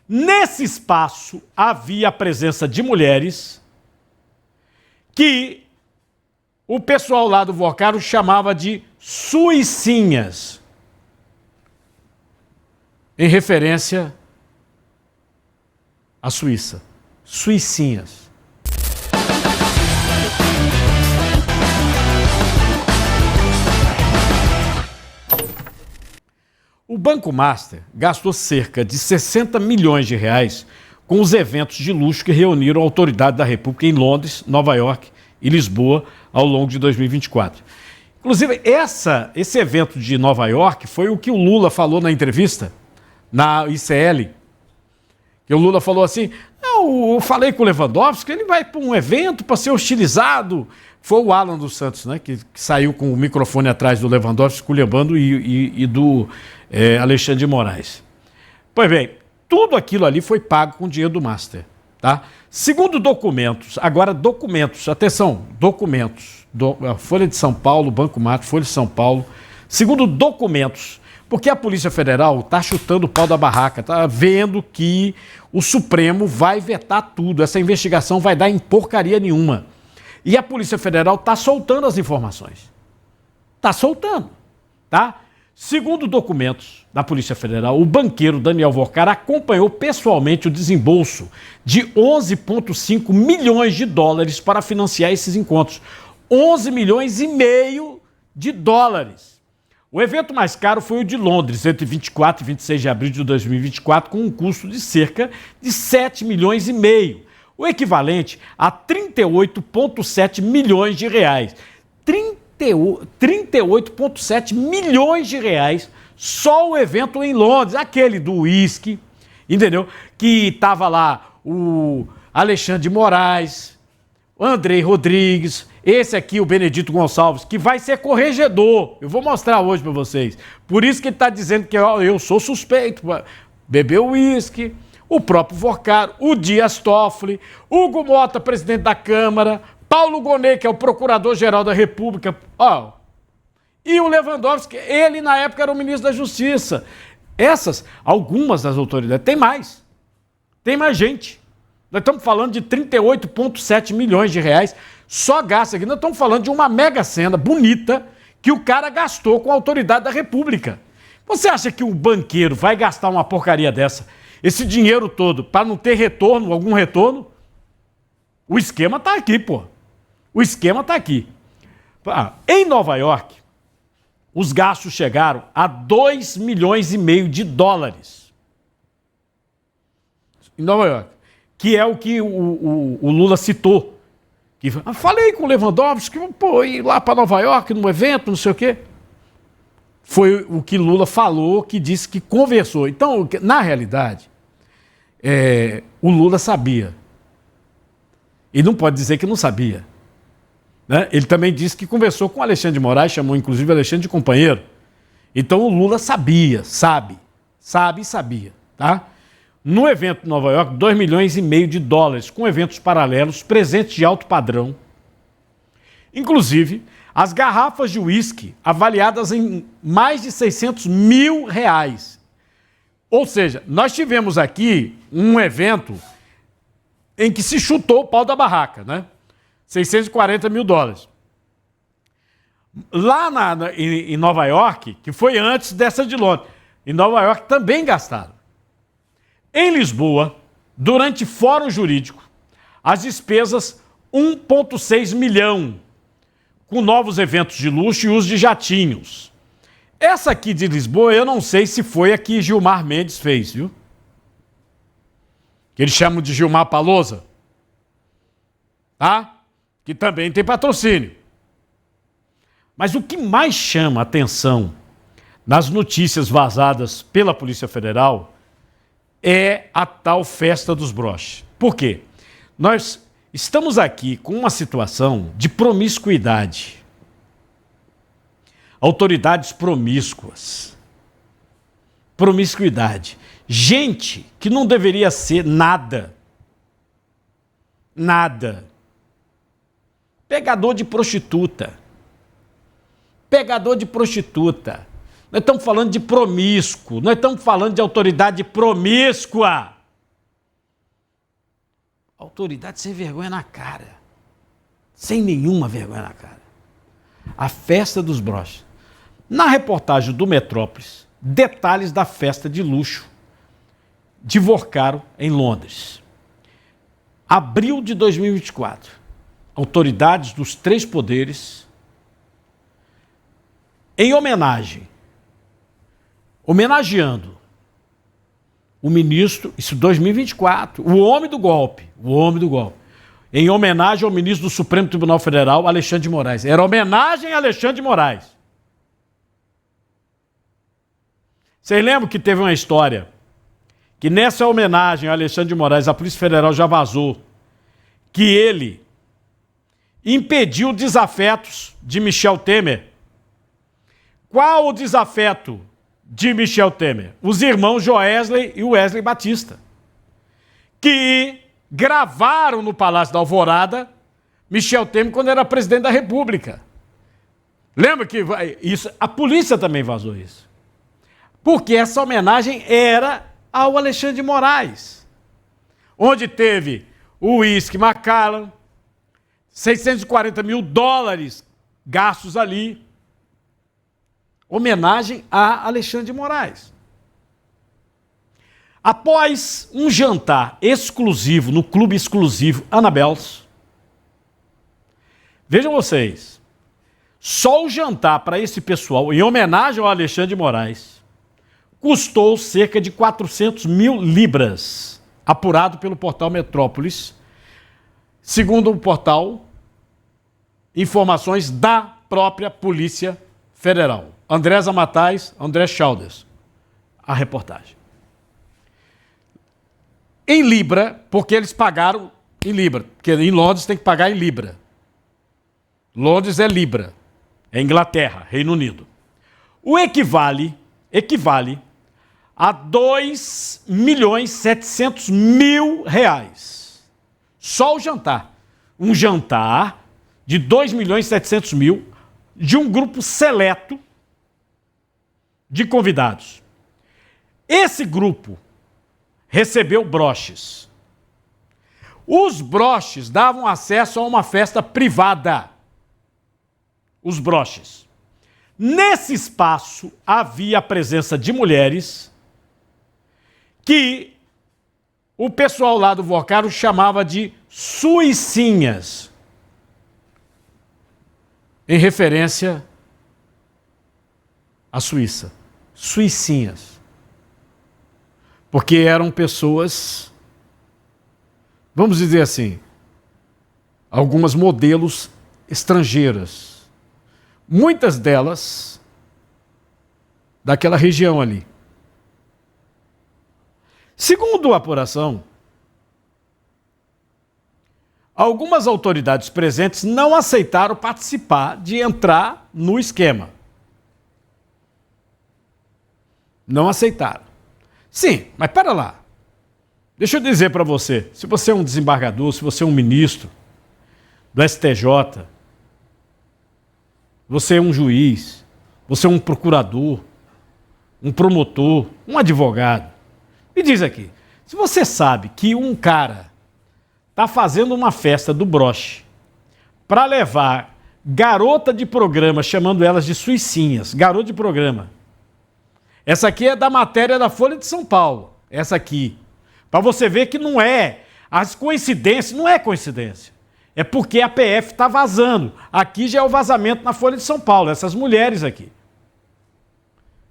Nesse espaço havia a presença de mulheres que o pessoal lá do Vocaro chamava de suicinhas, em referência à Suíça. Suicinhas. O Banco Master gastou cerca de 60 milhões de reais com os eventos de luxo que reuniram a autoridade da República em Londres, Nova York e Lisboa ao longo de 2024. Inclusive, esse evento de Nova York foi o que o Lula falou na entrevista na ICL. Que o Lula falou assim, eu falei com o Lewandowski, ele vai para um evento para ser hostilizado. Foi o Alan dos Santos, né, que saiu com o microfone atrás do Lewandowski, esculhambando, e do Alexandre de Moraes. Pois bem, tudo aquilo ali foi pago com dinheiro do Master. Tá? Segundo documentos, agora documentos, atenção, documentos, Folha de São Paulo, Banco Master, Folha de São Paulo, segundo documentos, porque a Polícia Federal está chutando o pau da barraca, está vendo que o Supremo vai vetar tudo, essa investigação vai dar em porcaria nenhuma. E a Polícia Federal está soltando as informações. Está soltando, tá? Segundo documentos da Polícia Federal, o banqueiro Daniel Vocaro acompanhou pessoalmente o desembolso de 11,5 milhões de dólares para financiar esses encontros. 11 milhões e meio de dólares. O evento mais caro foi o de Londres, entre 24 e 26 de abril de 2024, com um custo de cerca de 7 milhões e meio, o equivalente a 38,7 milhões de reais. 38,7 milhões de reais só o evento em Londres, aquele do uísque, entendeu? Que estava lá o Alexandre de Moraes, o Andrei Rodrigues, esse aqui, o Benedito Gonçalves, que vai ser corregedor. Eu vou mostrar hoje para vocês. Por isso que ele está dizendo que eu sou suspeito. Bebeu uísque, o próprio Vocaro, o Dias Toffoli, Hugo Mota, presidente da Câmara, Paulo Gonet, que é o procurador-geral da República, e o Lewandowski, ele na época era o ministro da Justiça. Algumas das autoridades, tem mais gente. Nós estamos falando de 38,7 milhões de reais, só gasta aqui. Nós estamos falando de uma mega cena bonita que o cara gastou com a autoridade da República. Você acha que o banqueiro vai gastar uma porcaria dessa, esse dinheiro todo, para não ter retorno, algum retorno? O esquema está aqui, pô. O esquema está aqui. Em Nova York, os gastos chegaram a 2 milhões e meio de dólares. Em Nova York. Que é o que o Lula citou. Que, falei com o Lewandowski, ir lá para Nova York, num evento, não sei o quê. Foi o que Lula falou, que disse que conversou. Então, na realidade, o Lula sabia. E não pode dizer que não sabia. Né? Ele também disse que conversou com o Alexandre de Moraes, chamou inclusive o Alexandre de companheiro. Então o Lula sabia, sabe e sabia. Tá? No evento de Nova York, 2 milhões e meio de dólares, com eventos paralelos, presentes de alto padrão. Inclusive, as garrafas de uísque avaliadas em mais de 600 mil reais. Ou seja, nós tivemos aqui um evento em que se chutou o pau da barraca, né? 640 mil dólares. Lá em Nova York, que foi antes dessa de Londres, em Nova York também gastaram. Em Lisboa, durante fórum jurídico, as despesas 1,6 milhão, com novos eventos de luxo e uso de jatinhos. Essa aqui de Lisboa, eu não sei se foi a que Gilmar Mendes fez, viu? Que eles chamam de Gilmar Palosa. Tá? Que também tem patrocínio. Mas o que mais chama a atenção nas notícias vazadas pela Polícia Federal é a tal festa dos broches. Por quê? Nós estamos aqui com uma situação de promiscuidade. Autoridades promíscuas. Promiscuidade. Gente que não deveria ser nada. Nada. Pegador de prostituta. Pegador de prostituta. Nós estamos falando de promíscuo. Nós estamos falando de autoridade promíscua. Autoridade sem vergonha na cara. Sem nenhuma vergonha na cara. A festa dos broches. Na reportagem do Metrópolis, detalhes da festa de luxo de Vorcaro em Londres. Abril de 2024. Autoridades dos 3 poderes, em homenageando o ministro, isso 2024, o homem do golpe, em homenagem ao ministro do Supremo Tribunal Federal, Alexandre de Moraes. Era homenagem a Alexandre de Moraes. Vocês lembram que teve uma história que nessa homenagem a Alexandre de Moraes, a Polícia Federal já vazou que ele impediu desafetos de Michel Temer. Qual o desafeto de Michel Temer? Os irmãos Joesley e Wesley Batista, que gravaram no Palácio da Alvorada Michel Temer quando era presidente da República. Lembra que isso, a polícia também vazou isso. Porque essa homenagem era ao Alexandre de Moraes, onde teve o uísque Macallan, $640 mil gastos ali. Homenagem a Alexandre de Moraes. Após um jantar exclusivo no clube exclusivo Annabel's, vejam vocês, só o jantar para esse pessoal, em homenagem ao Alexandre de Moraes, custou cerca de 400 mil libras, apurado pelo portal Metrópolis, segundo o portal, informações da própria Polícia Federal. Andresa Matais, André Chaldes, a reportagem. Em Libra, porque eles pagaram em Libra, porque em Londres tem que pagar em Libra. Londres é Libra, é Inglaterra, Reino Unido. O equivale a R$2.700.000. Só o jantar. Um jantar de R$2.700.000 de um grupo seleto de convidados. Esse grupo recebeu broches. Os broches davam acesso a uma festa privada. Os broches. Nesse espaço havia a presença de mulheres que o pessoal lá do Vorcaro chamava de suicinhas, em referência à Suíça. Suicinhas. Porque eram pessoas, vamos dizer assim, algumas modelos estrangeiras. Muitas delas daquela região ali. Segundo a apuração, algumas autoridades presentes não aceitaram participar de entrar no esquema. Não aceitaram. Sim, mas pera lá. Deixa eu dizer para você, se você é um desembargador, se você é um ministro do STJ, você é um juiz, você é um procurador, um promotor, um advogado. Me diz aqui, se você sabe que um cara está fazendo uma festa do broche para levar garota de programa, chamando elas de suicinhas, garota de programa. Essa aqui é da matéria da Folha de São Paulo, essa aqui. Para você ver que não é, as coincidências, não é coincidência. É porque a PF está vazando. Aqui já é o vazamento na Folha de São Paulo, essas mulheres aqui,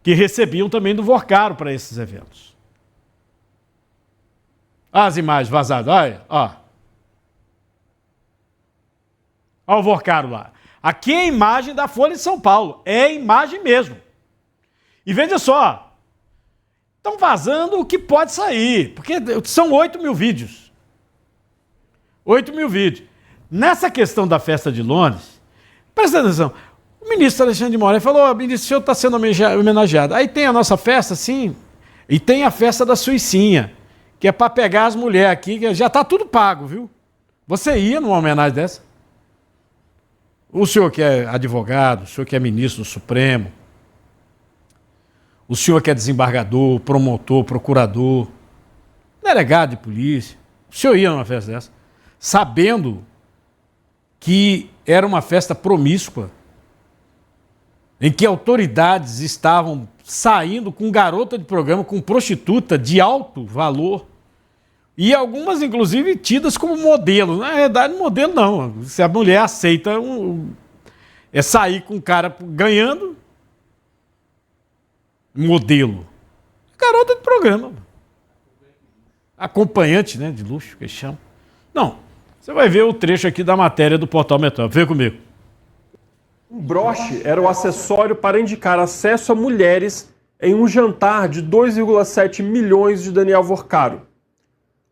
que recebiam também do Vorcaro para esses eventos. As imagens vazadas, olha, ó. Olha o Vorcaro lá. Aqui é a imagem da Folha de São Paulo, é a imagem mesmo. E veja só, estão vazando o que pode sair, porque são 8 mil vídeos. 8 mil vídeos. Nessa questão da festa de Londres, presta atenção, o ministro Alexandre de Moraes falou, ministro, o senhor está sendo homenageado. Aí tem a nossa festa, sim, e tem a festa da Suicinha, que é para pegar as mulheres aqui, que já está tudo pago, viu? Você ia numa homenagem dessa? O senhor que é advogado, o senhor que é ministro do Supremo, o senhor que é desembargador, promotor, procurador, delegado de polícia, o senhor ia numa festa dessa? sabendo que era uma festa promíscua, em que autoridades estavam saindo com garota de programa, com prostituta de alto valor, e algumas, inclusive, tidas como modelo. Na verdade, modelo não. Se a mulher aceita é sair com o cara ganhando, modelo. Garota de programa. Acompanhante, né, de luxo, que chama. Não, você vai ver o trecho aqui da matéria do Portal Metrópole. Vem comigo. Um broche era o acessório para indicar acesso a mulheres em um jantar de 2,7 milhões de Daniel Vorcaro.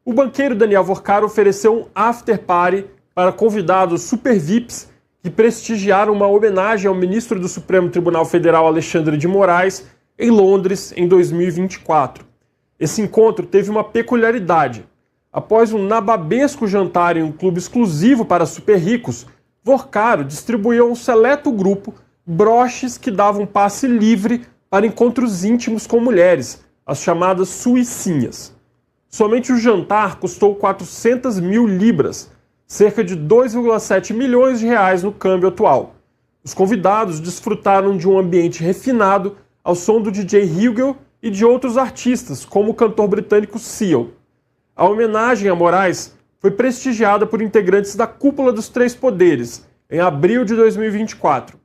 O banqueiro Daniel Vorcaro ofereceu um after party para convidados super VIPs que prestigiaram uma homenagem ao ministro do Supremo Tribunal Federal, Alexandre de Moraes, em Londres, em 2024. Esse encontro teve uma peculiaridade. Após um nababesco jantar em um clube exclusivo para super ricos, Vorcaro distribuiu a um seleto grupo broches que davam passe livre para encontros íntimos com mulheres, as chamadas suicinhas. Somente o jantar custou 400 mil libras, cerca de 2,7 milhões de reais no câmbio atual. Os convidados desfrutaram de um ambiente refinado ao som do DJ Hugel e de outros artistas, como o cantor britânico Seal. A homenagem a Moraes foi prestigiada por integrantes da Cúpula dos Três Poderes, em abril de 2024.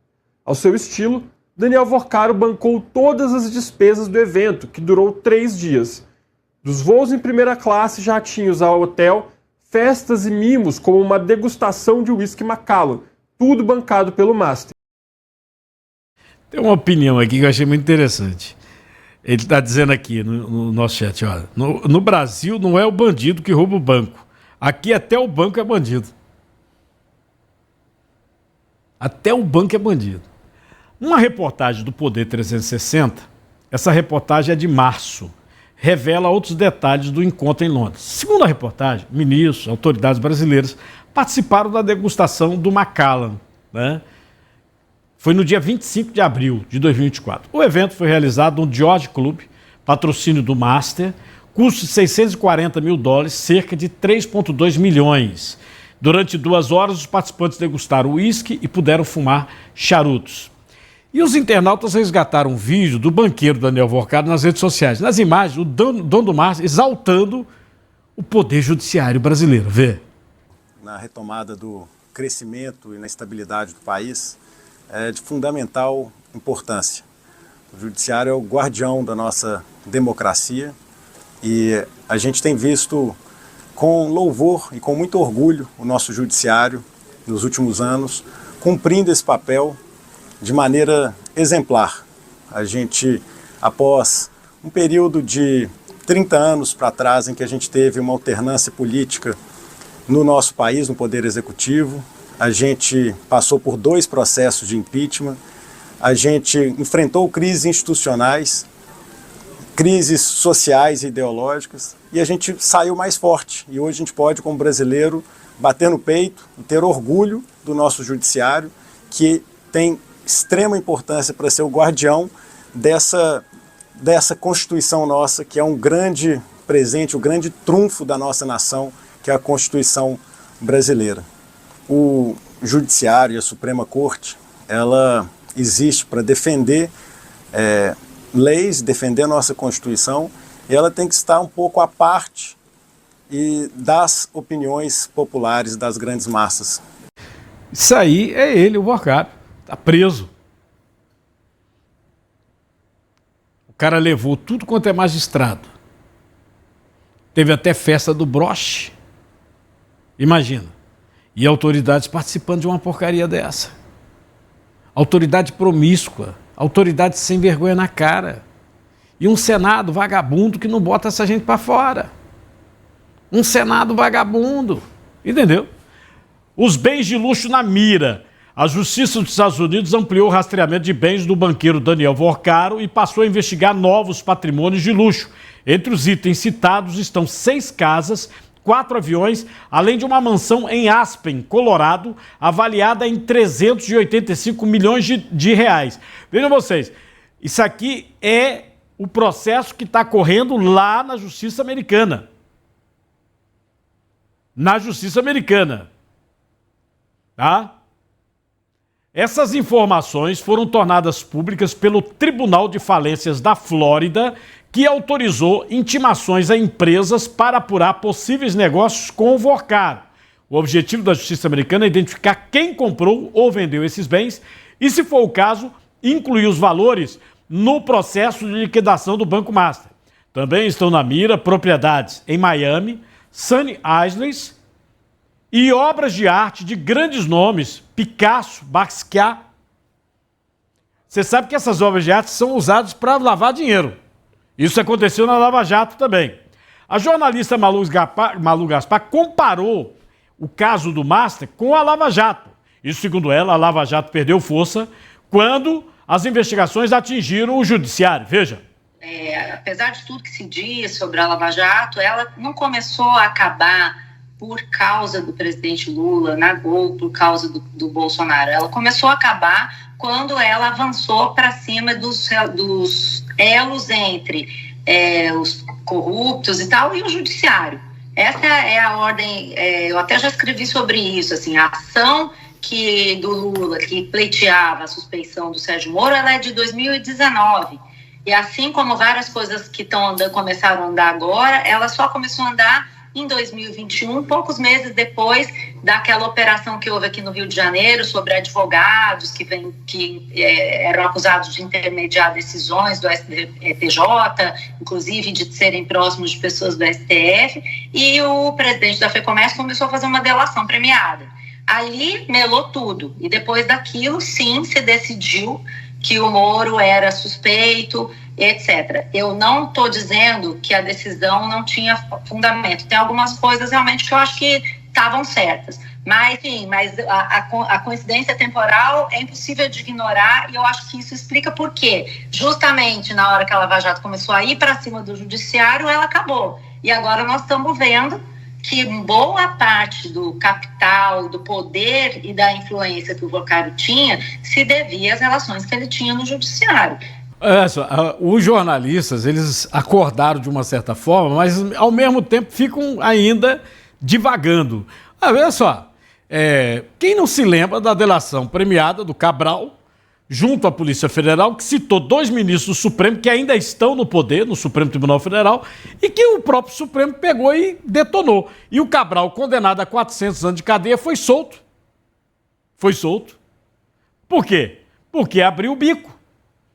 Ao seu estilo, Daniel Vorcaro bancou todas as despesas do evento, que durou 3 dias. Dos voos em primeira classe, jatinhos ao hotel, festas e mimos como uma degustação de whisky Macallan, tudo bancado pelo Master. Tem uma opinião aqui que eu achei muito interessante. Ele está dizendo aqui no nosso chat, olha, no Brasil não é o bandido que rouba o banco. Aqui até o banco é bandido. Até o banco é bandido. Uma reportagem do Poder 360, essa reportagem é de março, revela outros detalhes do encontro em Londres. Segundo a reportagem, ministros, autoridades brasileiras participaram da degustação do Macallan, né? Foi no dia 25 de abril de 2024. O evento foi realizado no George Club, patrocínio do Master, custo de $640 mil, cerca de 3,2 milhões. Durante 2 horas, os participantes degustaram uísque e puderam fumar charutos. E os internautas resgataram um vídeo do banqueiro Daniel Vorcaro nas redes sociais. Nas imagens, o dono do Master exaltando o poder judiciário brasileiro. Vê. Na retomada do crescimento e na estabilidade do país, é de fundamental importância. O judiciário é o guardião da nossa democracia e a gente tem visto com louvor e com muito orgulho o nosso judiciário nos últimos anos cumprindo esse papel de maneira exemplar. A gente, após um período de 30 anos para trás em que a gente teve uma alternância política no nosso país, no Poder Executivo, a gente passou por 2 processos de impeachment, a gente enfrentou crises institucionais, crises sociais e ideológicas, e a gente saiu mais forte. E hoje a gente pode, como brasileiro, bater no peito e ter orgulho do nosso judiciário, que tem extrema importância para ser o guardião dessa Constituição nossa, que é um grande presente, o grande trunfo da nossa nação, que é a Constituição brasileira. O Judiciário e a Suprema Corte, ela existe para defender leis, defender a nossa Constituição, e ela tem que estar um pouco à parte das opiniões populares das grandes massas. Isso aí é ele, o Vorcaro. Está preso. O cara levou tudo quanto é magistrado. Teve até festa do broche. Imagina. E autoridades participando de uma porcaria dessa. Autoridade promíscua. Autoridade sem vergonha na cara. E um Senado vagabundo que não bota essa gente para fora. Um Senado vagabundo. Entendeu? Os bens de luxo na mira. A Justiça dos Estados Unidos ampliou o rastreamento de bens do banqueiro Daniel Vorcaro e passou a investigar novos patrimônios de luxo. Entre os itens citados estão 6 casas, 4 aviões, além de uma mansão em Aspen, Colorado, avaliada em 385 milhões de reais. Vejam vocês, isso aqui é o processo que está correndo lá na Justiça Americana. na justiça americana. Tá? Essas informações foram tornadas públicas pelo Tribunal de Falências da Flórida, que autorizou intimações a empresas para apurar possíveis negócios com o Vorcaro. O objetivo da justiça americana é identificar quem comprou ou vendeu esses bens e, se for o caso, incluir os valores no processo de liquidação do Banco Master. Também estão na mira propriedades em Miami, Sunny Isles e obras de arte de grandes nomes, Picasso, Basquiat. Você sabe que essas obras de arte são usadas para lavar dinheiro. Isso aconteceu na Lava Jato também. A jornalista Malu Gaspar comparou o caso do Master com a Lava Jato. Isso, segundo ela, a Lava Jato perdeu força quando as investigações atingiram o judiciário. Veja. Apesar de tudo que se diz sobre a Lava Jato, ela não começou a acabar por causa do presidente Lula, ou por causa do Bolsonaro. Ela começou a acabar quando ela avançou para cima dos elos entre os corruptos e tal e o judiciário. Essa é a ordem, eu até já escrevi sobre isso, assim, a ação do Lula, que pleiteava a suspeição do Sérgio Moro, ela é de 2019. E assim como várias coisas que começaram a andar agora, ela só começou a andar em 2021, poucos meses depois daquela operação que houve aqui no Rio de Janeiro sobre advogados que eram acusados de intermediar decisões do STJ, inclusive de serem próximos de pessoas do STF, e o presidente da FEComércio começou a fazer uma delação premiada. Ali melou tudo, e depois daquilo, sim, se decidiu que o Moro era suspeito, etc. Eu não estou dizendo que a decisão não tinha fundamento. Tem algumas coisas realmente que eu acho que estavam certas. Mas, enfim, a coincidência temporal é impossível de ignorar e eu acho que isso explica por quê. Justamente na hora que a Lava Jato começou a ir para cima do judiciário, ela acabou. E agora nós estamos vendo que boa parte do capital, do poder e da influência que o Vorcaro tinha se devia às relações que ele tinha no judiciário. Os jornalistas, eles acordaram de uma certa forma, mas ao mesmo tempo ficam ainda divagando. Olha só, quem não se lembra da delação premiada do Cabral, junto à Polícia Federal, que citou 2 ministros do Supremo que ainda estão no poder, no Supremo Tribunal Federal, e que o próprio Supremo pegou e detonou. E o Cabral, condenado a 400 anos de cadeia, foi solto. Foi solto. Por quê? Porque abriu o bico.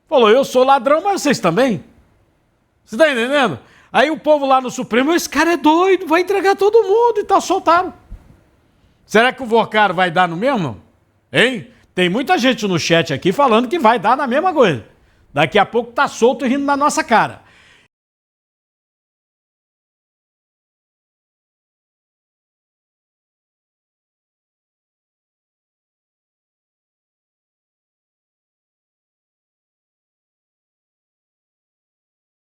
Falou, eu sou ladrão, mas vocês também. Você tá entendendo? Aí o povo lá no Supremo, esse cara é doido, vai entregar todo mundo e tal, soltaram. Será que o Vorcaro vai dar no mesmo? Hein? Tem muita gente no chat aqui falando que vai dar na mesma coisa. Daqui a pouco tá solto e rindo na nossa cara.